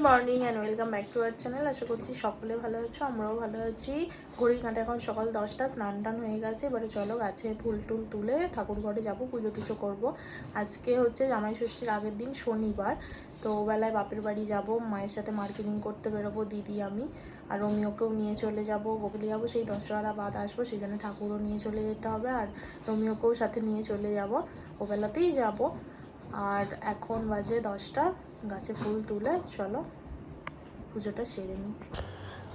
Morning and welcome back to our channel. আশা করছি সকলে ভালো আছো, আমরাও ভালো আছি। ঘড়ির কাঁটা এখন সকাল 10টা, স্নান টান হয়ে গেছে। এবারে চলো গাছে ফুল টুল তুলে ঠাকুর ঘরে যাবো, পুজো টুজো করবো। আজকে হচ্ছে জামাই ষষ্ঠীর আগের দিন, শনিবার। তো বেলায় বাপের বাড়ি যাব, মায়ের সাথে মার্কেটিং করতে বেরোবো দিদি, আমি আর রোমিওকেও নিয়ে চলে যাবো। গোকুলে যাবো, সেই দশহরা বাদ আসবো, সেই জন্য ঠাকুরও নিয়ে চলে যেতে হবে। আর রোমিওকেও সাথে নিয়ে চলে যাবো, ওবেলাতেই যাব। আর এখন বাজে 10টা, গাছে ফুল তুলে চলো পুজোটা সেরে নিই।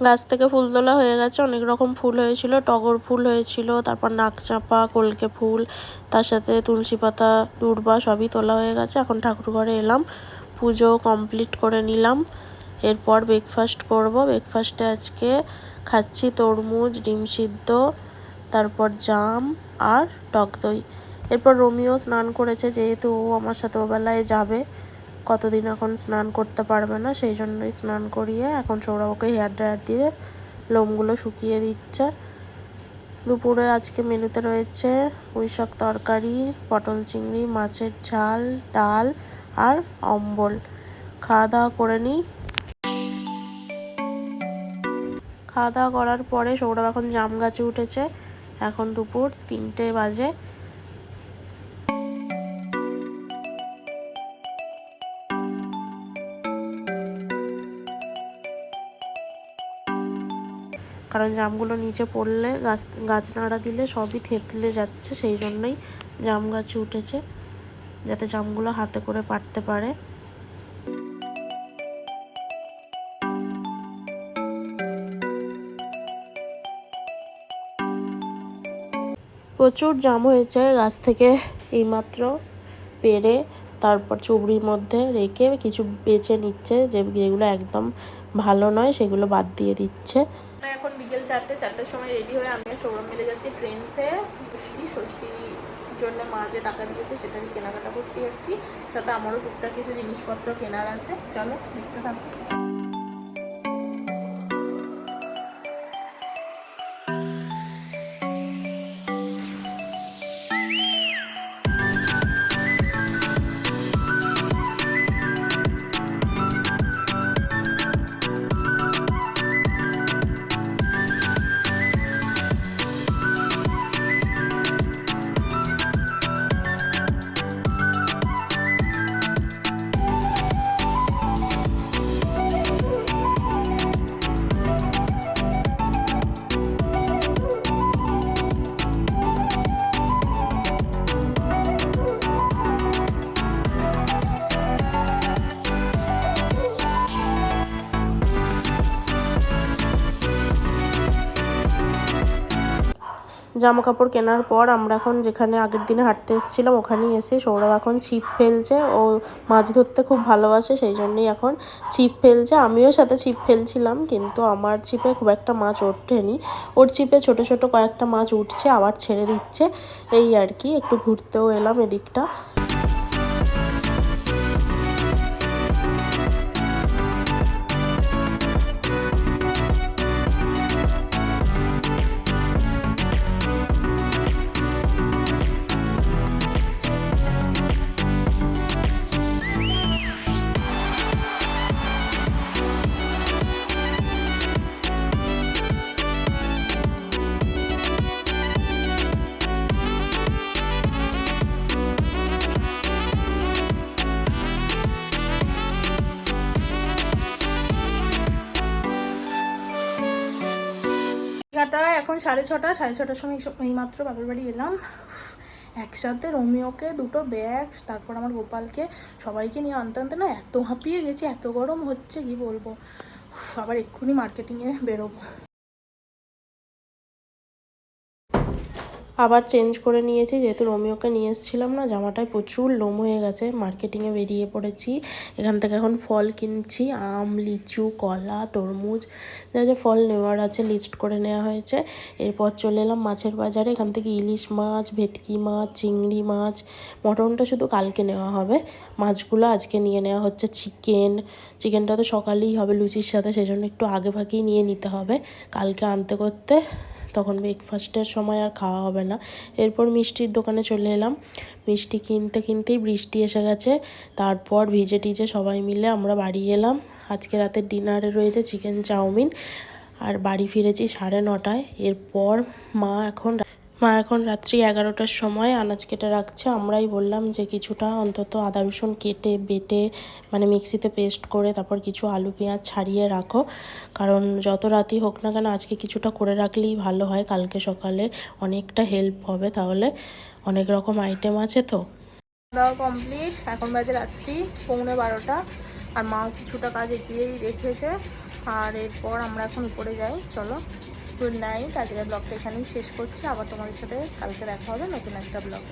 গাছ থেকে ফুল তোলা হয়ে গেছে, অনেক রকম ফুল হয়েছিল। টগর ফুল হয়েছিল, তারপর নাকচাঁপা, কলকে ফুল, তার সাথে তুলসী পাতা, দূর্বা সবই তোলা হয়ে গেছে। এখন ঠাকুর ঘরে এলাম, পুজো কমপ্লিট করে নিলাম। এরপর ব্রেকফাস্ট করব। ব্রেকফাস্টে আজকে খাচ্ছি তরমুজ, ডিম সিদ্ধ, তারপর জাম আর টক দই। এরপর রোমিও স্নান করেছে, যেহেতু ও আমার সাথে ওবেলায় যাবে, কতদিন এখন স্নান করতে পারবে না, সেই জন্যই স্নান করিয়ে এখন সৌরভকে হেয়ার ড্রায়ার দিয়ে লোমগুলো শুকিয়ে দিচ্ছে। দুপুরে আজকে মেনুতে রয়েছে পুঁইশাক তরকারি, পটল চিংড়ি, মাছের ঝাল, ডাল আর অম্বল। খাওয়া দাওয়া করে নিই। খাওয়া দাওয়া করার পরে সৌরভ এখন জাম গাছে উঠেছে। এখন দুপুর 3টে বাজে। কারণ জামগুলো নিচে পড়লে গাছ নাড়া দিলে সবই থেতলে যাচ্ছে, সেই জন্যই জাম গাছে উঠেছে, যাতে জামগুলো হাতে করে পাড়তে পারে। প্রচুর জাম হয়েছে, গাছ থেকে এইমাত্র পেড়ে তারপর চুবড়ির মধ্যে রেখে কিছু বেছে নিচ্ছে, যেগুলো একদম ভালো নয় সেগুলো বাদ দিয়ে দিচ্ছে। এখন বিকেল 4টার সময় রেডি হয়ে আমি সৌরভ মিলে যাচ্ছি ট্রেন্সে। ষষ্ঠীর জন্য মা যে টাকা দিয়েছে সেটারই কেনাকাটা করতে যাচ্ছি, সাথে আমারও টুকটাক কিছু জিনিসপত্র কেনার আছে। চলো দেখতে থাকো। জামা কাপড় কেনার পর আমরা এখন যেখানে আগের দিনে হাঁটতে এসেছিলাম ওখানেই এসে সৌরভ এখন ছিপ ফেলছে। ও মাছ ধরতে খুব ভালোবাসে, সেই জন্যই এখন ছিপ ফেলছে। আমিও সাথে ছিপ ফেলছিলাম, কিন্তু আমার ছিপে খুব একটা মাছ ওঠেনি। ওর ছিপে ছোট ছোট কয়েকটা মাছ উঠছে, আবার ছেড়ে দিচ্ছে, এই আর কি। একটু ঘুরতেও এলাম এদিকটা। এখন 6:30 সময় এইমাত্র বাপের বাড়ি এলাম। একসাথে রোমিওকে 2টো ব্যাগ, তারপর আমার গোপালকে, সবাইকে নিয়ে আনতে আনতে না এত হাঁপিয়ে গেছি, এত গরম হচ্ছে কি বলবো। আবার এক্ষুনি মার্কেটিংয়ে বেরোবো। আবার চেঞ্জ করে নিয়েছি, যেহেতু রোমিওকে নিয়ে এসেছিলাম না, জামাটায় প্রচুর লোম হয়ে গেছে। মার্কেটিংয়ে বেরিয়ে পড়েছি। এখান থেকে এখন ফল কিনছি, আম, লিচু, কলা, তরমুজ, যা যা ফল নেওয়ার আছে লিস্ট করে নেওয়া হয়েছে। এরপর চলে এলাম মাছের বাজারে। এখান থেকে ইলিশ মাছ, ভেটকি মাছ, চিংড়ি মাছ, মটনটা শুধু কালকে নেওয়া হবে, মাছগুলো আজকে নিয়ে নেওয়া হচ্ছে। চিকেনটা তো সকালেই হবে লুচির সাথে, সেই জন্য একটু আগে ভাগেই নিয়ে নিতে হবে, কালকে আনতে করতে তখন ব্রেকফাস্টের সময় আর খাওয়া হবে না। এরপর মিষ্টির দোকানে চলে এলাম। মিষ্টি কিনতেই বৃষ্টি এসে গেছে। তারপর ভিজে টিজে সবাই মিলে আমরা বাড়ি এলাম। আজকে রাতের ডিনারে রয়েছে চিকেন চাউমিন। আর বাড়ি ফিরেছি 9:30টায়। এরপর মা এখন রাত্রি 11টার সময় আনাজ কেটে রাখছে। আমরাই বললাম যে কিছুটা অন্তত আদা রসুন কেটে বেটে মানে মিক্সিতে পেস্ট করে তারপর কিছু আলু পেঁয়াজ ছাড়িয়ে রাখো, কারণ যত রাতই হোক না কেন আজকে কিছুটা করে রাখলেই ভালো হয়। কালকে সকালে অনেকটা হেল্প হবে, তাহলে অনেক রকম আইটেম আছে তো। দাওয়া কমপ্লিট, এখন বাজে রাত্রি 11:15। আর মা কিছুটা কাজ এগিয়েই রেখেছে। আর এরপর আমরা এখন উপরে যাই। চলো, গুড নাইট। আজকের ব্লগটা এখানেই শেষ করছি। আবার তোমাদের সাথে কালকে দেখা হবে নতুন একটা ব্লগ।